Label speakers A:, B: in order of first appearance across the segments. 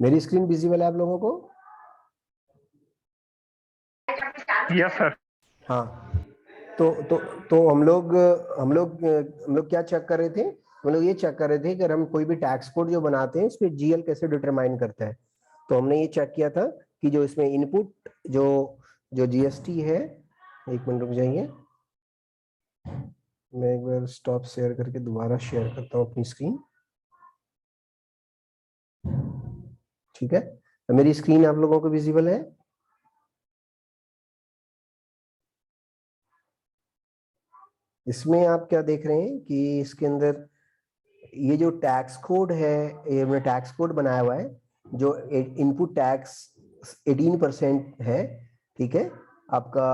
A: मेरी screen visible है आप लोगों को?
B: Yes sir.
A: हाँ, तो हम लोग क्या चेक कर रहे थे? हम लोग ये चेक कर रहे थे कि अगर हम कोई भी टैक्स कोड जो बनाते हैं, इस पे जीएल कैसे डिटरमाइन करता है। तो हमने ये चेक किया था कि जो इसमें इनपुट जो जो जीएसटी है, एक मिनट रुक जाइए, मैं एक बार स्टॉप शेयर करके दोबारा शेयर करता हूँ अपनी स्क्रीन। ठीक है, तो मेरी स्क्रीन आप लोगों को विजिबल है? इसमें आप क्या देख रहे हैं कि इसके अंदर ये जो टैक्स कोड है, ये हमने टैक्स कोड बनाया हुआ है, जो इनपुट टैक्स 18% है। ठीक है, आपका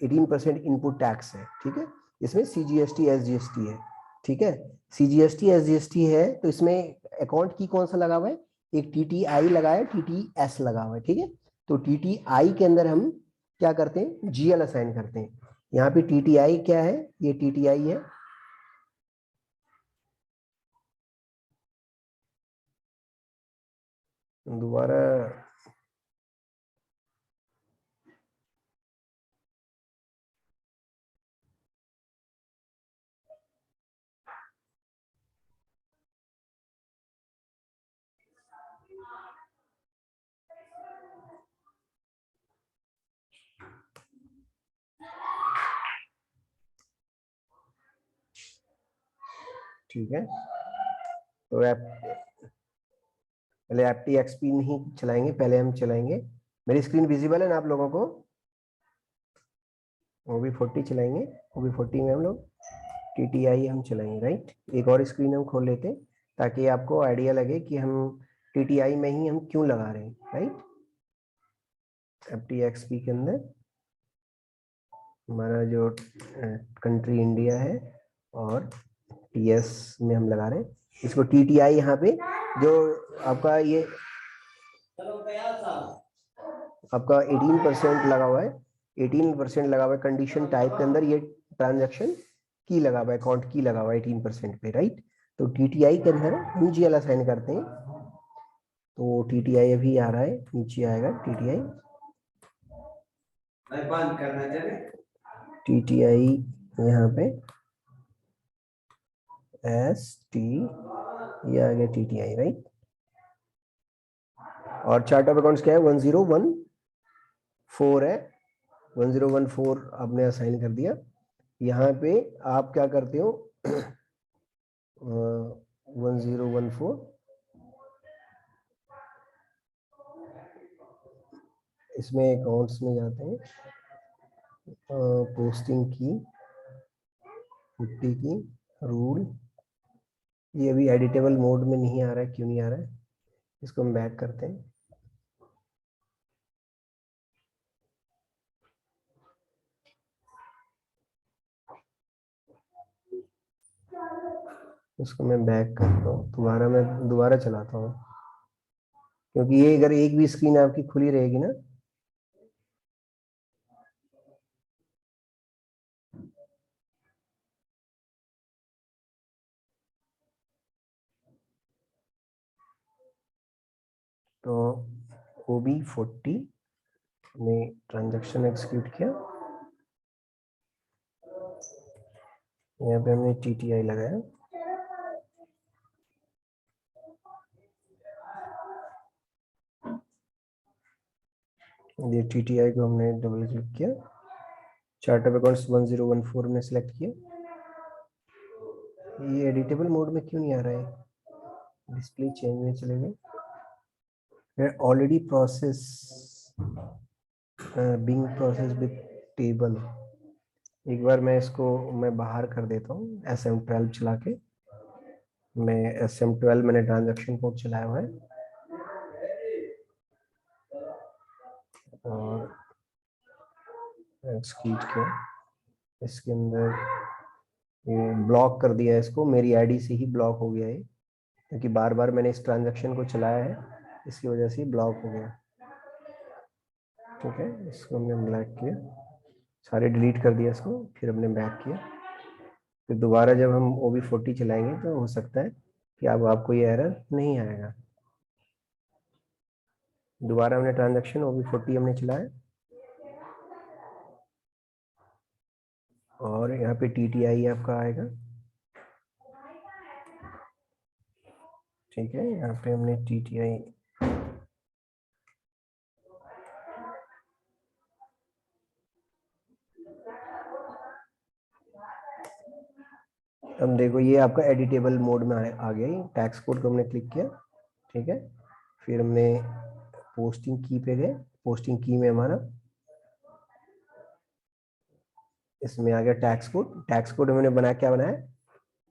A: 18% इनपुट टैक्स है। ठीक है, इसमें सीजीएसटी एसजीएसटी है। ठीक है, सीजीएसटी एसजीएसटी है, तो इसमें अकाउंट की कौन सा लगा हुआ है? एक टीटीआई लगा है, टीटीएस लगा हुआ है। ठीक है, तो टीटीआई के अंदर हम क्या करते हैं? जीएल असाइन करते हैं। यहाँ पे टीटीआई क्या है? ये टीटीआई है। दोबारा ठीक है, तो पहले एप्टी एक्सपी नहीं चलाएंगे, पहले हम चलाएंगे। मेरी स्क्रीन विजिबल है ना आप लोगों को? OB40 चलाएंगे, OB40 में हम लोग टीटीआई हम चलाएंगे। राइट, एक और स्क्रीन हम खोल लेते हैं ताकि आपको आइडिया लगे कि हम टीटीआई में ही हम क्यों लगा रहे हैं। राइट, एप्टी एक्सपी के अंदर हमारा जो कंट्री इंडिया है और टीएस में हम लगा रहे हैं इसको। टीटीआई यहाँ पे जो आपका ये आपका 18% लगा हुआ है, 18% लगा हुआ है कंडीशन टाइप के अंदर। ये ट्रांजैक्शन की लगा हुआ है, अकाउंट की लगा हुआ है 18% पे। राइट, तो टीटीआई के अंदर हम जीएल असाइन करते हैं। तो टीटीआई अभी आ रहा है, नीचे आएगा टीटीआई। बंद करना चाहिए टीटीआई यहाँ पे एस टी, ये आ गया टीटीआई। राइट, और चार्ट ऑफ अकाउंट्स क्या है? 1014 है, 1014 आपने असाइन कर दिया। यहाँ पे आप क्या करते हो? 1014 इसमें अकाउंट्स में जाते हैं, पोस्टिंग की, पुट्टी की, रूल। ये अभी एडिटेबल मोड में नहीं आ रहा है, क्यों नहीं आ रहा है? इसको हम बैक करते हैं। इसको मैं बैक करता हूँ, मैं दोबारा चलाता हूँ, क्योंकि ये अगर एक भी स्क्रीन आपकी खुली रहेगी ना, तो OB40 ने ट्रांजैक्शन एक्सिक्यूट किया, यहाँ पे हमने TTI लगाया। ये TTI को हमने डबल क्लिक किया, चार्ट ऑफ अकाउंट्स 1014 में सिलेक्ट किया। ये एडिटेबल मोड में क्यों नहीं आ रहा है? डिस्प्ले चेंज में चले गए। Already process being process with table. एक बार मैं इसको बाहर कर देता हूँ, SM12 चला के। मैं SM12 मैंने ट्रांजैक्शन कोड चलाया हुआ है, और एक्सक्यूट किया। इसके अंदर ये ब्लॉक कर दिया, इसको मेरी आईडी से ही ब्लॉक हो गया है, क्योंकि बार बार मैंने इस ट्रांजैक्शन को चलाया है, इसकी वजह से ब्लॉक हो गया। ठीक है, इसको हमने ब्लैक किया, सारे डिलीट कर दिया इसको, फिर हमने बैक किया। फिर दोबारा जब हम OB40 चलाएंगे तो हो सकता है कि अब आपको ये एरर नहीं आएगा। दोबारा हमने ट्रांजैक्शन OB40 हमने चलाया और यहाँ पे TTI आपका आएगा। ठीक है, यहाँ पे हमने TTI अब देखो ये आपका एडिटेबल मोड में आ गया। ये टैक्स कोड को हमने क्लिक किया। ठीक है, फिर हमने पोस्टिंग की पे गए। पोस्टिंग की में हमारा इसमें आ गया टैक्स कोड। टैक्स कोड हमने बनाया, क्या बनाया,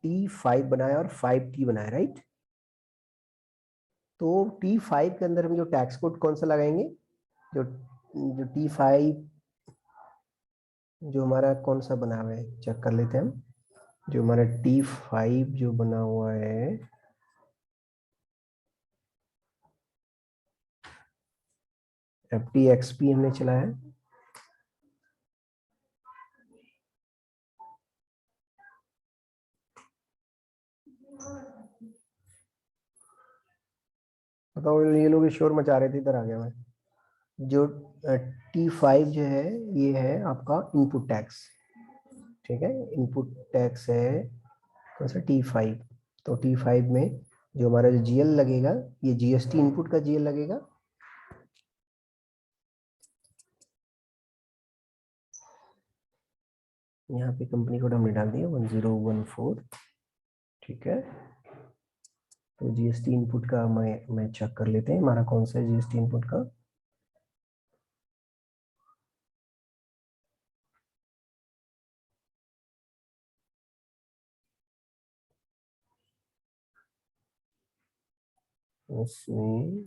A: T5 बनाया और 5T बनाया, राइट। तो T5 के अंदर हम जो टैक्स कोड कौन सा लगाएंगे, जो जो T5 जो हमारा कौन सा बना हुआ है चेक कर लेते हैं हम। जो हमारा T5 जो बना हुआ है FTXP हमने चलाया है। बताओ, ये लोग शोर मचा रहे थे, इधर आ गया मैं। जो T5 जो है ये है आपका इनपुट टैक्स। ठीक है, इनपुट टैक्स है कौन सा, T5। तो T5 में जो हमारा जो GL लगेगा, ये GST इनपुट का GL लगेगा। यहाँ पे कंपनी कोड हमने डाल दिया 1014। ठीक है, तो GST इनपुट का मैं चेक कर लेते हैं हमारा कौन सा है GST इनपुट का। उसमें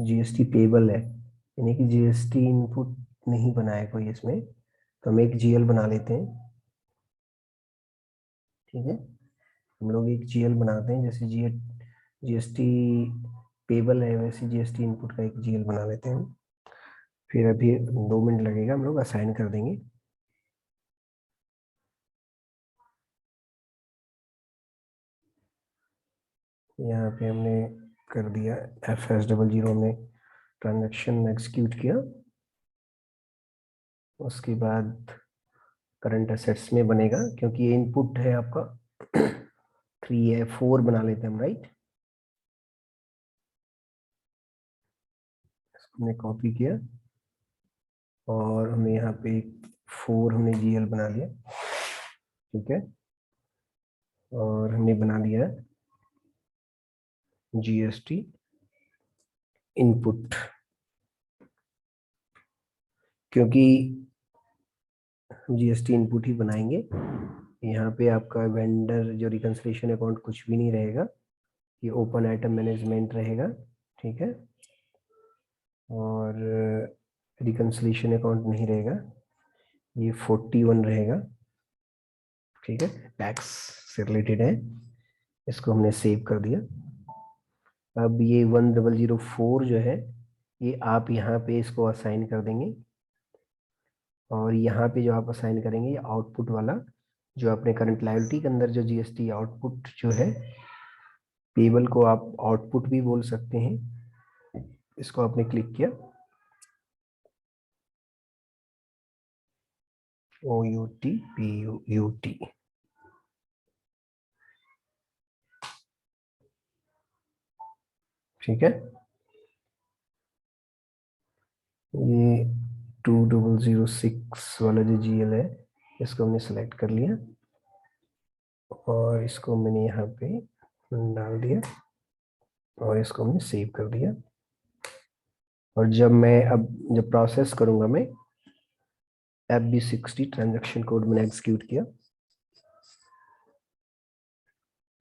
A: GST पेबल है, यानी कि GST इनपुट नहीं बनाया कोई इसमें, तो हम एक GL बना लेते हैं। ठीक है, हम लोग एक GL बनाते हैं, जैसे GST पेबल है वैसे GST इनपुट का एक GL बना लेते हैं। फिर अभी 2 मिनट लगेगा, हम लोग असाइन कर देंगे। यहाँ पे हमने कर दिया FS00, हमने ट्रांजैक्शन एग्जीक्यूट किया। उसके बाद करंट एसेट्स में बनेगा, क्योंकि ये इनपुट है आपका 3 है, 4 बना लेते हैं हम, राइट। इसको हमने कॉपी किया और हमने यहाँ पे 4 हमने GL बना लिया। ठीक है, और हमने बना लिया GST इनपुट, क्योंकि GST इनपुट ही बनाएंगे। यहाँ पे आपका वेंडर जो रिकंसिलिएशन अकाउंट कुछ भी नहीं रहेगा, ये ओपन आइटम मैनेजमेंट रहेगा। ठीक है, और रिकंसिलिएशन अकाउंट नहीं रहेगा, ये 41 रहेगा। ठीक है, टैक्स से रिलेटेड है, इसको हमने सेव कर दिया। अब ये 1004 जो है ये आप यहाँ पे इसको असाइन कर देंगे, और यहाँ पे जो आप असाइन करेंगे ये आउटपुट वाला, जो अपने करंट लायबिलिटी के अंदर जो GST आउटपुट जो है, पेबल को आप आउटपुट भी बोल सकते हैं। इसको आपने क्लिक किया, OUT PUT। ठीक है, ये 2006 वाला जो GL है इसको हमने सेलेक्ट कर लिया और इसको मैंने यहाँ पे डाल दिया और इसको हमने सेव कर दिया। और अब जब प्रोसेस करूंगा मैं, FB60 ट्रांजैक्शन कोड मैंने एग्जीक्यूट किया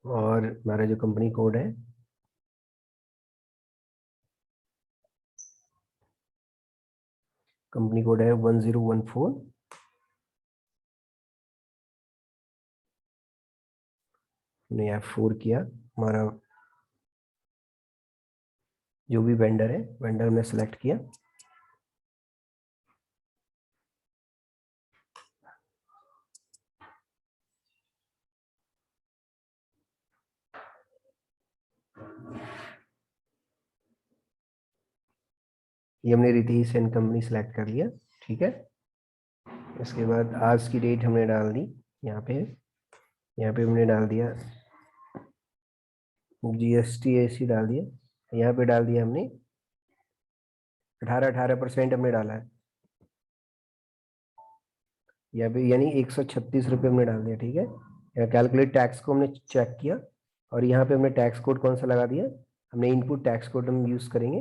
A: और हमारा जो कंपनी कोड है कंपनी कोड है 1014। हमने F4 किया, हमारा जो भी वेंडर है वेंडर हमने सेलेक्ट किया। ये हमने रितेश एंड कंपनी सेलेक्ट कर लिया, ठीक है। इसके बाद आज की डेट हमने डाल दी यहाँ पे हमने डाल दिया जीएसटी ऐसी डाल दिया, यहाँ पे डाल दिया हमने 18% हमने डाला है यहाँ पे, यानी 136 रुपये हमने डाल दिया, ठीक है। यहाँ कैलकुलेट टैक्स को हमने चेक किया और यहाँ पे हमने टैक्स कोड कौन सा लगा दिया, हमने इनपुट टैक्स कोड हम यूज करेंगे,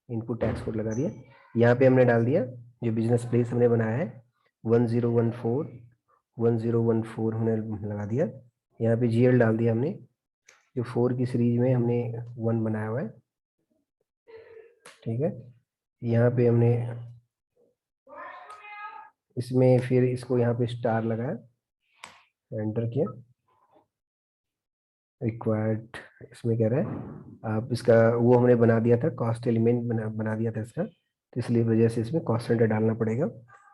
A: इनपुट टैक्स कोड लगा दिया। यहाँ पे हमने डाल दिया जो बिजनेस प्लेस हमने बनाया है 1014 हमने लगा दिया। यहाँ पे जीएल डाल दिया हमने, जो 4 की सीरीज में हमने 1 बनाया हुआ है, ठीक है। यहाँ पे हमने इसमें फिर इसको यहाँ पे स्टार लगाया, एंटर किया, रिक्वायर्ड इसमें कह रहा है आप इसका वो हमने बना दिया था, कॉस्ट एलिमेंट बना दिया था इसका, तो इसलिए वजह से इसमें कॉस्ट सेंटर डालना पड़ेगा।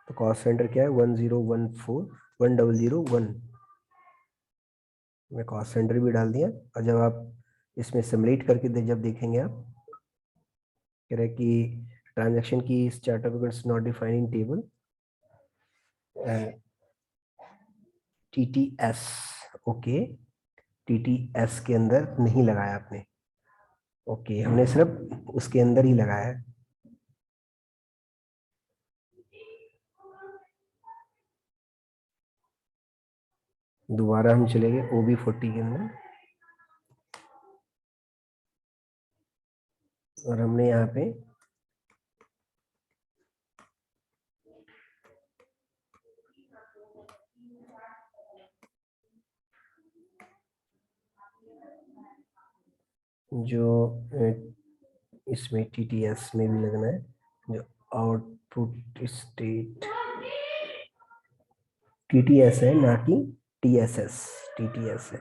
A: तो कॉस्ट सेंटर क्या है 1001 मैं कॉस्ट सेंटर भी डाल दिया। और जब आप इसमें सबमिट करके जब देखेंगे आप, कह रहे कि ट्रांजैक्शन की chart of accounts not defined in table TTS, okay, TTS के अंदर नहीं लगाया आपने, ओके, हमने सिर्फ उसके अंदर ही लगाया है। दोबारा हम चले गए OB40 के अंदर और हमने यहाँ पे जो इसमें TTS में भी लगना है, जो आउटपुट स्टेट TTS है ना कि TSS, TTS है,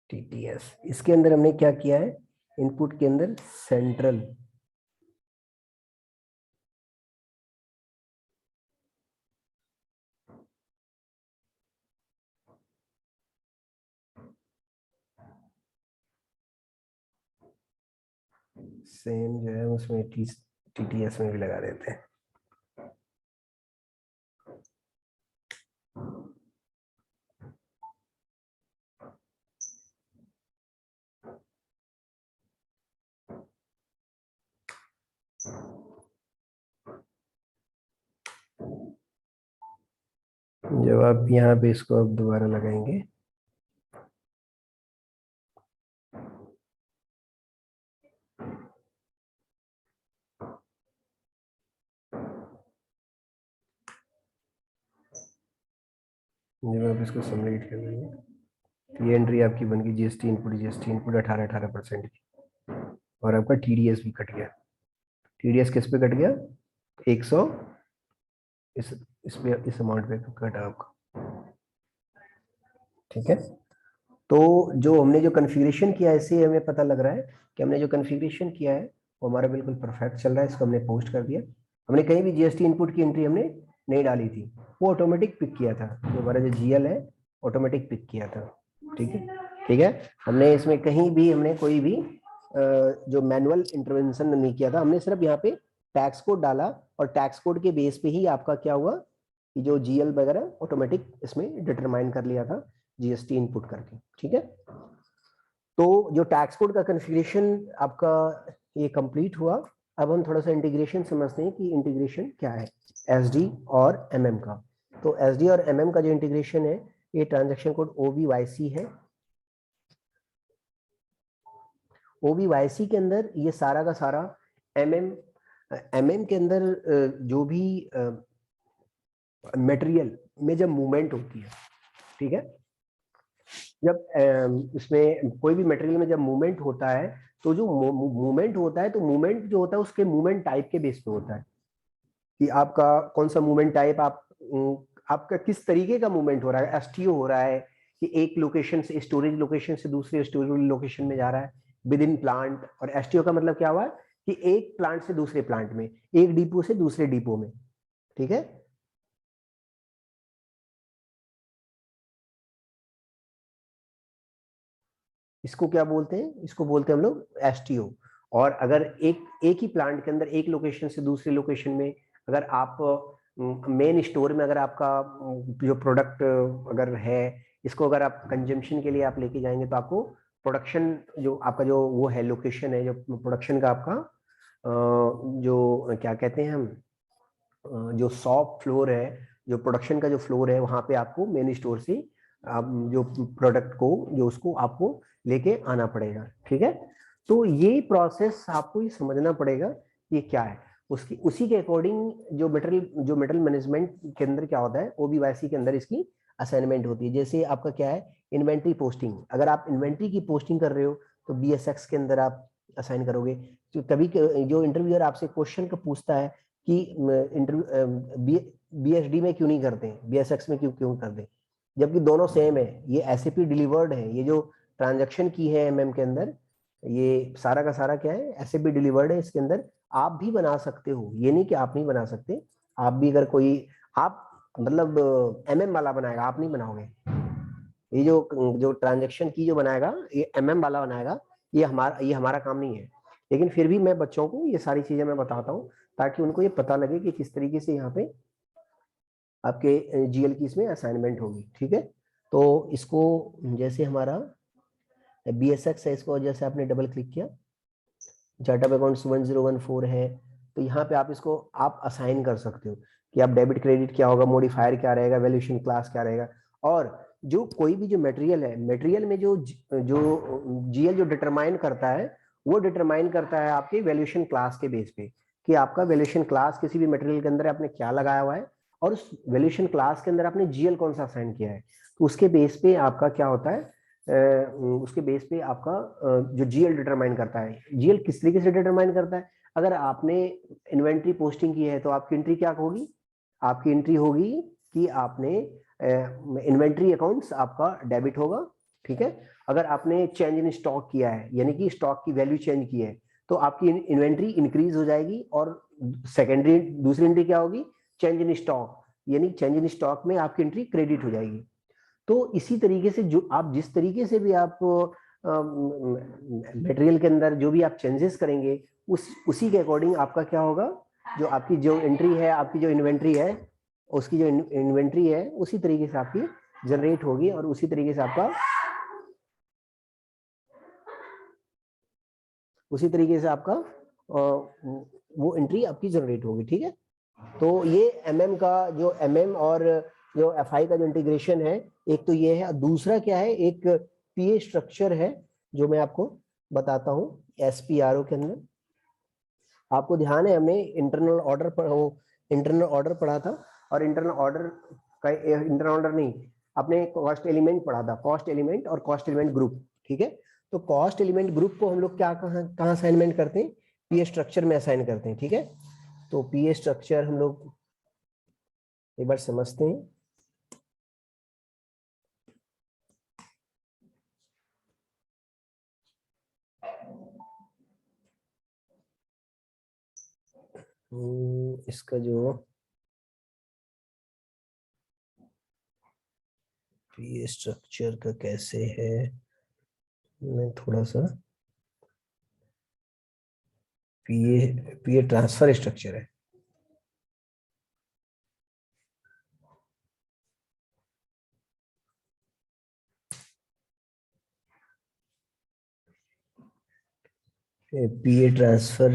A: TTS। इसके अंदर हमने क्या किया है, इनपुट के अंदर सेंट्रल, सेम जो है उसमें TTS में भी लगा देते हैं। जब आप यहाँ पे इसको अब दोबारा लगाएंगे, जब आप इसको सबमिट कर देंगे तो ये एंट्री आपकी बन गई जीएसटी इनपुट 18% की, और आपका TDS भी कट गया। TDS किस पे कट गया, 100, इस अमाउंट पे कटा आपका, ठीक है। तो जो हमने जो कन्फिग्रेशन किया है, इससे हमें पता लग रहा है कि हमने जो कन्फिग्रेशन किया है वो हमारा बिल्कुल परफेक्ट चल रहा है। इसको हमने पोस्ट कर दिया, हमने कहीं भी जीएसटी इनपुट की एंट्री हमने नहीं डाली थी, वो ऑटोमेटिक पिक किया था, जो हमारा जो जीएल है ऑटोमेटिक पिक किया था, ठीक है, ठीक है। हमने इसमें कहीं भी हमने कोई भी जो मैनुअल इंटरवेंशन नहीं किया था, हमने सिर्फ यहाँ पे टैक्स कोड डाला और टैक्स कोड के बेस पे ही आपका क्या हुआ कि जो जीएल वगैरह ऑटोमेटिक इसमें डिटरमाइन कर लिया था जीएसटी इनपुट करके, ठीक है। तो जो टैक्स कोड का कॉन्फ़िगरेशन आपका ये कंप्लीट हुआ। अब हम थोड़ा सा इंटीग्रेशन समझते हैं कि इंटीग्रेशन क्या है एसडी और एमएम का। तो एसडी और एमएम का जो इंटीग्रेशन है, ये ट्रांजैक्शन कोड OBYC है। OBYC के अंदर ये सारा का सारा एमएम के अंदर जो भी मटेरियल में जब मूवमेंट होती है, ठीक है, जब इसमें कोई भी मटेरियल में जब मूवमेंट होता है, तो जो मूवमेंट होता है, तो मूवमेंट जो होता है उसके मूवमेंट टाइप के बेस पे होता है कि आपका कौन सा मूवमेंट टाइप, आपका किस तरीके का मूवमेंट हो रहा है। एसटीओ हो रहा है कि एक लोकेशन से, स्टोरेज लोकेशन से दूसरे स्टोरेज लोकेशन में जा रहा है विद इन प्लांट। और एसटीओ का मतलब क्या हुआ कि एक प्लांट से दूसरे प्लांट में, एक डिपो से दूसरे डिपो में, ठीक है। इसको क्या बोलते हैं, इसको बोलते हैं हम लोग एसटीओ। और अगर एक ही प्लांट के अंदर एक लोकेशन से दूसरी लोकेशन में अगर आप मेन स्टोर में अगर आपका जो प्रोडक्ट अगर है, इसको अगर आप कंजम्पशन के लिए आप लेके जाएंगे तो आपको प्रोडक्शन जो आपका जो वो है लोकेशन है, जो प्रोडक्शन का आपका जो क्या कहते हैं हम, जो शॉप फ्लोर है, जो प्रोडक्शन का जो फ्लोर है, वहां पे आपको मेन स्टोर से आप जो प्रोडक्ट को जो उसको आपको लेके आना पड़ेगा। ठीक है, तो ये प्रोसेस आपको ये समझना पड़ेगा ये क्या है। उसकी उसी के अकॉर्डिंग जो मेटल मैनेजमेंट के अंदर क्या होता है, ओबीवाईसी के अंदर इसकी असाइनमेंट होती है। जैसे आपका क्या है, इन्वेंट्री पोस्टिंग, अगर आप इन्वेंट्री की पोस्टिंग कर रहे हो तो बीएसएक्स के अंदर आप असाइन करोगे। तो कभी जो इंटरव्यूअर आपसे क्वेश्चन का पूछता है कि इंटरव्यू बीएसडी में क्यों नहीं करते, बीएसएक्स में क्यों क्यों करते, जबकि दोनों सेम है, ये एसएपी डिलीवर्ड है, ये जो ट्रांजैक्शन की है एमएम के अंदर, ये सारा का सारा क्या है, एसएपी डिलीवर्ड है। इसके अंदर आप भी बना सकते हो, ये नहीं कि आप नहीं बना सकते, आप भी अगर कोई आप मतलब एमएम वाला बनाएगा, आप नहीं बनाओगे। ये जो ट्रांजैक्शन की जो बनाएगा ये एमएम वाला बनाएगा, ये हमारा काम नहीं है। लेकिन फिर भी मैं बच्चों को ये सारी चीजें मैं बताता हूँ ताकि उनको ये पता लगे कि किस तरीके से यहाँ पे आपके जीएल की इसमें असाइनमेंट होगी। ठीक है, तो इसको जैसे हमारा बीएसएक्स है, इसको जैसे आपने डबल क्लिक किया, चार्ट ऑफ अकाउंट्स 1014 है, तो यहाँ पे आप इसको आप असाइन कर सकते हो कि आप डेबिट क्रेडिट क्या होगा, मॉडिफायर क्या रहेगा, वैल्यूएशन क्लास क्या रहेगा। और जो कोई भी जो मटेरियल है, मटेरियल में जो जीएल जो डिटरमाइन करता है, वो डिटरमाइन करता है आपके वैल्यूएशन क्लास के बेस पे कि आपका वैल्यूएशन क्लास किसी भी मटेरियल के अंदर आपने क्या लगाया हुआ है और उस वैल्यूएशन क्लास के अंदर आपने जीएल कौन सा असाइन किया है। तो उसके बेस पे आपका क्या होता है, उसके बेस पे आपका जो जीएल डिटरमाइन करता है। जीएल किस तरीके से डिटरमाइन करता है, अगर आपने इन्वेंट्री पोस्टिंग की है तो आपकी एंट्री क्या होगी, आपकी एंट्री होगी कि आपने इन्वेंट्री अकाउंट्स आपका डेबिट होगा। ठीक है, अगर आपने चेंज इन स्टॉक किया है यानी कि स्टॉक की वैल्यू चेंज की है तो आपकी इन्वेंट्री इंक्रीज हो जाएगी। और सेकेंडरी दूसरी एंट्री क्या होगी, चेंज इन स्टॉक, यानी चेंज इन स्टॉक में आपकी एंट्री क्रेडिट हो जाएगी। तो इसी तरीके से जो आप जिस तरीके से भी आप मटेरियल के अंदर जो भी आप चेंजेस करेंगे उसी के अकॉर्डिंग आपका क्या होगा, जो आपकी जो एंट्री है, आपकी जो इन्वेंट्री है, उसकी जो इन्वेंट्री है उसी तरीके से आपकी जनरेट होगी और उसी तरीके से आपका वो एंट्री आपकी जनरेट होगी। ठीक है, तो ये एमएम का जो एमएम और जो एफआई का जो इंटीग्रेशन है, एक तो ये है। दूसरा क्या है, एक पीए स्ट्रक्चर है जो मैं आपको बताता हूँ एसपीआरओ के अंदर। आपको ध्यान है हमने इंटरनल ऑर्डर पढ़ा था, और इंटरनल ऑर्डर नहीं, आपने कॉस्ट एलिमेंट पढ़ा था, कॉस्ट एलिमेंट और कॉस्ट एलिमेंट ग्रुप। ठीक है, तो कॉस्ट एलिमेंट ग्रुप को हम लोग क्या कहाँ असाइनमेंट करते हैं, पीए स्ट्रक्चर में असाइन करते हैं। ठीक है, तो पीए स्ट्रक्चर हम लोग एक बार समझते हैं। इसका जो पीए स्ट्रक्चर का कैसे है, मैं थोड़ा सा पीए ट्रांसफर स्ट्रक्चर है। पीए ट्रांसफर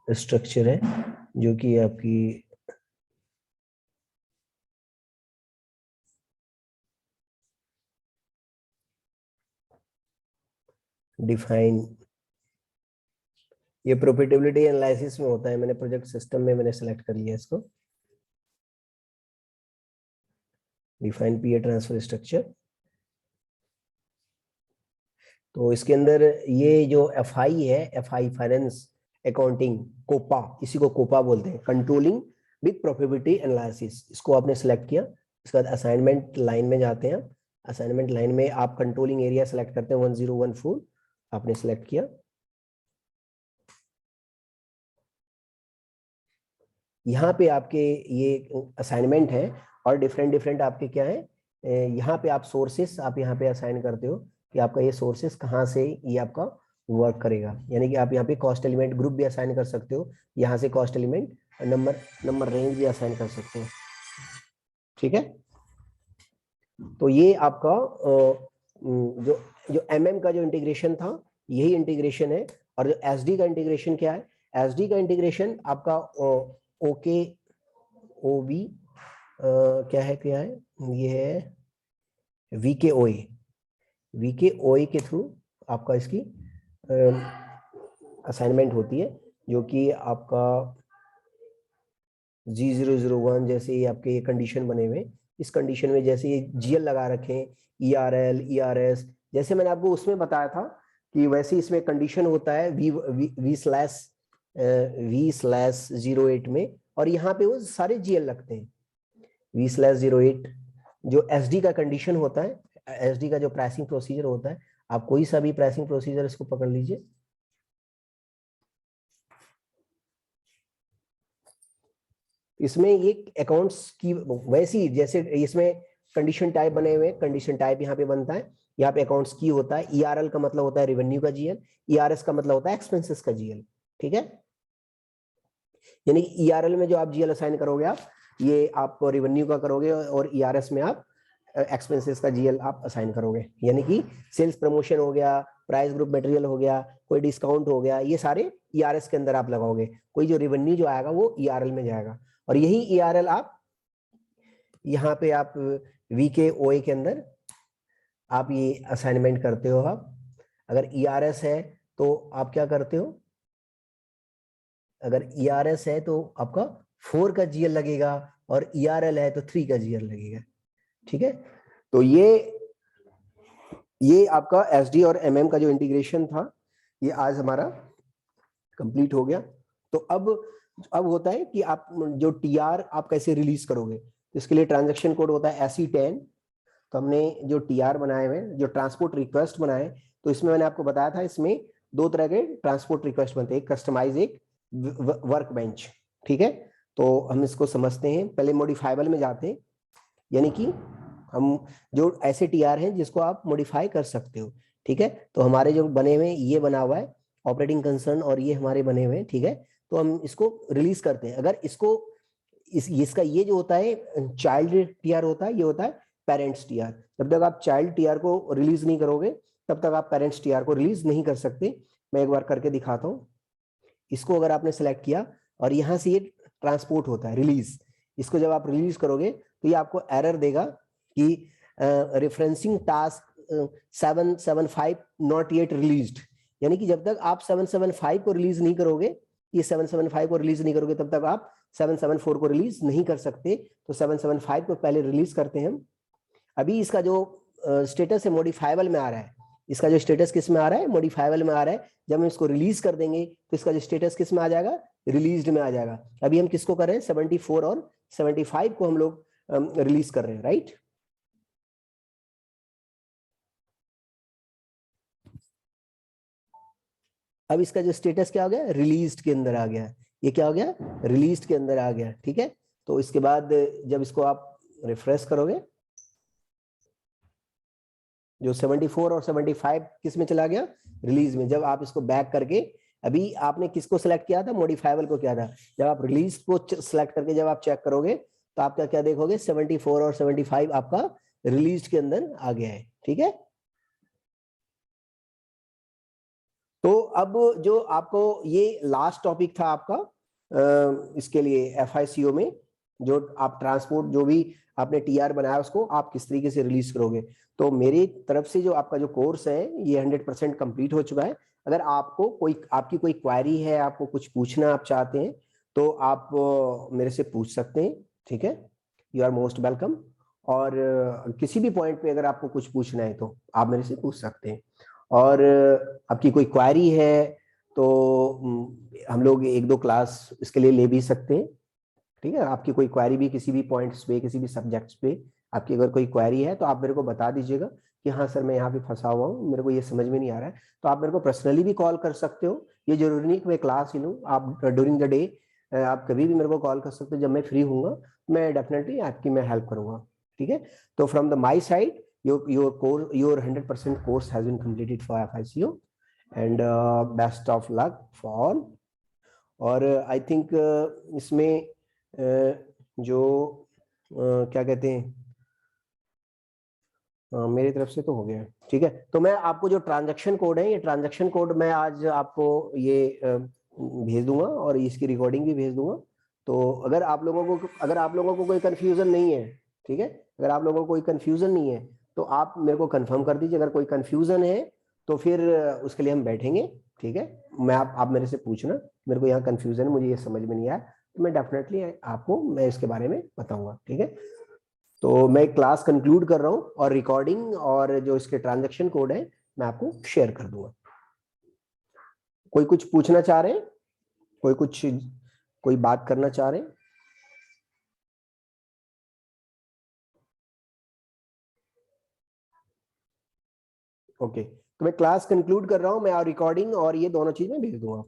A: स्ट्रक्चर है जो कि आपकी डिफाइन, ये प्रॉफिटेबिलिटी एनालिसिस में होता है। मैंने प्रोजेक्ट सिस्टम में मैंने सेलेक्ट कर लिया इसको, डिफाइन पीए ट्रांसफर स्ट्रक्चर। तो इसके अंदर ये जो एफआई है, एफआई फाइनेंस अकाउंटिंग कोपा, इसी को कोपा बोलते हैं, कंट्रोलिंग विद प्रॉफिटेबिलिटी एनालिसिस, इसको आपने सेलेक्ट किया। इसके बाद असाइनमेंट लाइन में जाते हैं। असाइनमेंट लाइन में आप कंट्रोलिंग एरिया सेलेक्ट करते हैं, 1014 आपने सेलेक्ट किया। यहाँ पे आपके ये असाइनमेंट है और डिफरेंट आपके क्या है, यहाँ पे आप सोर्सेस आप यहाँ पे असाइन करते हो कि आपका ये सोर्सेस कहाँ से ये आपका वर्क करेगा। यानी कि आप यहाँ पे कॉस्ट एलिमेंट ग्रुप भी असाइन कर सकते हो, यहाँ से कॉस्ट एलिमेंट नंबर रेंज भी असाइन कर सकते हो। ठीक है, तो ये आपका जो जो MM का जो इंटीग्रेशन था यही इंटीग्रेशन है। और जो SD का इंटीग्रेशन क्या है, SD का इंटीग्रेशन आपका ओके OB क्या है ये है VKOA के थ्रू आपका इसकी असाइनमेंट होती है, जो कि आपका G001 जैसे ये आपके ये कंडीशन बने हुए, इस कंडीशन में जैसे ये GL लगा रखे हैं, ERL ERS, जैसे मैंने आपको उसमें बताया था कि वैसे इसमें कंडीशन होता है V/08 में, और यहाँ पे वो सारे GL लगते हैं। V/08 जो SD का कंडीशन होता है, SD का जो प्राइसिंग प्रोसीजर होता है, आप कोई सा भी प्राइसिंग प्रोसीजर इसको पकड़ लीजिए, इसमें ये अकाउंट्स की वैसी जैसे इसमें कंडीशन टाइप बने हुए, कंडीशन टाइप यहाँ पे बनता है, यहाँ पे अकाउंट्स की होता है, ERL का मतलब होता है रेवेन्यू का GL, ERS का मतलब होता है एक्सपेंसेस का GL। ठीक है, यानी ERL में जो आप GL असाइन करोगे आप, ये आप रेवेन्यू का करोगे, और ERS में आप एक्सपेंसेस का GL आप असाइन करोगे। यानी कि सेल्स प्रमोशन हो गया, प्राइस ग्रुप मटेरियल हो गया, कोई डिस्काउंट हो गया, ये सारे ERS के अंदर आप लगाओगे। कोई जो रेवेन्यू जो आएगा वो ERL में जाएगा, और यही ERL आप यहाँ पे आप VKOA के अंदर आप ये असाइनमेंट करते हो। आप अगर ERS है तो आप क्या करते हो, अगर ERS है तो आपका 4 का GL लगेगा, और ERL है तो 3 का GL लगेगा। ठीक है, तो ये आपका SD और MM का जो इंटीग्रेशन था ये आज हमारा कंप्लीट हो गया। तो अब होता है कि आप जो TR आप कैसे रिलीज करोगे, तो इसके लिए ट्रांजैक्शन कोड होता है SE10। तो हमने जो TR बनाए हुए, जो ट्रांसपोर्ट रिक्वेस्ट बनाए, तो इसमें मैंने आपको बताया था इसमें 2 तरह के ट्रांसपोर्ट रिक्वेस्ट बनते हैं, एक कस्टमाइज, एक वर्क बेंच। ठीक है, तो हम इसको समझते हैं, पहले मॉडिफाइबल में जाते हैं, यानी कि हम जो ऐसे TR हैं जिसको आप मॉडिफाई कर सकते हो। ठीक है, तो हमारे जो बने हुए ये बना हुआ है ऑपरेटिंग कंसर्न, और ये हमारे बने हुए हैं। ठीक है, तो हम इसको रिलीज करते हैं। अगर इसको इसका ये जो होता है चाइल्ड TR होता है, ये होता है पेरेंट्स TR। जब तक आप चाइल्ड TR को रिलीज नहीं करोगे तब तक आप पेरेंट्स TR को रिलीज नहीं कर सकते। मैं एक बार करके दिखाता हूँ। इसको अगर आपने सेलेक्ट किया और यहाँ से ये ट्रांसपोर्ट होता है रिलीज, इसको जब आप रिलीज करोगे तो ये आपको एरर देगा कि referencing task 775 not yet released. यानी कि जब तक आप 775 को रिलीज नहीं करोगे, ये 775 को रिलीज नहीं करोगे, तब तक आप 774 को रिलीज नहीं कर सकते। तो 775 को पहले रिलीज करते हैं हम। अभी इसका जो स्टेटस है मॉडिफाइबल में आ रहा है, इसका जो स्टेटस किस में आ रहा है, मॉडिफाइबल में आ रहा है। जब हम इसको रिलीज कर देंगे तो इसका जो स्टेटस किस में आ जाएगा, रिलीज्ड में आ जाएगा। अभी हम किसको कर रहे हैं, 74 और 75 को हम लोग रिलीज कर रहे हैं, राइट। अब इसका जो स्टेटस क्या हो गया, रिलीज्ड के अंदर आ गया। ये क्या हो गया, रिलीज्ड के अंदर आ गया। ठीक है, तो इसके बाद जब इसको आप रिफ्रेश करोगे, जो 74 और 75 किस में चला गया, रिलीज में। जब आप इसको बैक करके, अभी आपने किसको सिलेक्ट किया था, मॉडिफाइबल को किया था। जब आप रिलीज को सिलेक्ट करके जब आप चेक करोगे तो आपका क्या देखोगे, 74 और 75 आपका रिलीज के अंदर आ गया है। ठीक है, तो अब जो आपको ये लास्ट टॉपिक था आपका इसके लिए FICO में, जो आप ट्रांसपोर्ट जो भी आपने TR बनाया उसको आप किस तरीके से रिलीज करोगे। तो मेरी तरफ से जो आपका जो कोर्स है ये 100% कंप्लीट हो चुका है। अगर आपको आपकी कोई क्वेरी है, आपको कुछ पूछना आप चाहते हैं, तो आप मेरे से पूछ सकते हैं। ठीक है, यू आर मोस्ट वेलकम। और किसी भी पॉइंट पे अगर आपको कुछ पूछना है तो आप मेरे से पूछ सकते हैं। और आपकी कोई क्वेरी है तो हम लोग 1-2 क्लास इसके लिए ले भी सकते हैं। ठीक है, आपकी कोई क्वेरी भी किसी भी पॉइंट्स पे, किसी भी सब्जेक्ट्स पे आपकी अगर कोई क्वेरी है तो आप मेरे को बता दीजिएगा कि हाँ सर मैं यहाँ पे फंसा हुआ हूँ, मेरे को ये समझ में नहीं आ रहा है। तो आप मेरे को पर्सनली भी कॉल कर सकते हो। ये जरूरी नहीं कि मैं क्लास ही लूँ, आप ड्यूरिंग द डे आप कभी भी मेरे को कॉल कर सकते हो। जब मैं फ्री हूँगा मैं डेफिनेटली आपकी मैं हेल्प करूँगा। ठीक है, तो from the my side your 100% course has been completed for FICO, and best of luck for. और आई थिंक इसमें जो क्या कहते हैं, मेरी तरफ से तो हो गया, ठीक है। तो मैं आपको जो ट्रांजैक्शन कोड है, ये ट्रांजैक्शन कोड मैं आज आपको ये भेज दूंगा और इसकी रिकॉर्डिंग भी भेज दूंगा। तो अगर आप लोगों को कोई कंफ्यूजन नहीं है, ठीक है, अगर आप लोगों को कोई कंफ्यूजन नहीं है तो आप मेरे को कंफर्म कर दीजिए। अगर कोई कंफ्यूजन है तो फिर उसके लिए हम बैठेंगे, ठीक है। मैं आप मेरे से पूछना, मेरे को यहाँ कंफ्यूजन है, मुझे ये समझ में नहीं आया, तो मैं डेफिनेटली आपको मैं इसके बारे में बताऊंगा, ठीक है। तो मैं क्लास कंक्लूड कर रहा हूं और रिकॉर्डिंग और जो इसके ट्रांजैक्शन कोड है मैं आपको शेयर कर दूंगा। कोई कुछ पूछना चाह रहे हैं, कोई बात करना चाह रहे हैं? ओके, तो मैं क्लास कंक्लूड कर रहा हूं, मैं रिकॉर्डिंग और ये दोनों चीज मैं भेज दूंगा।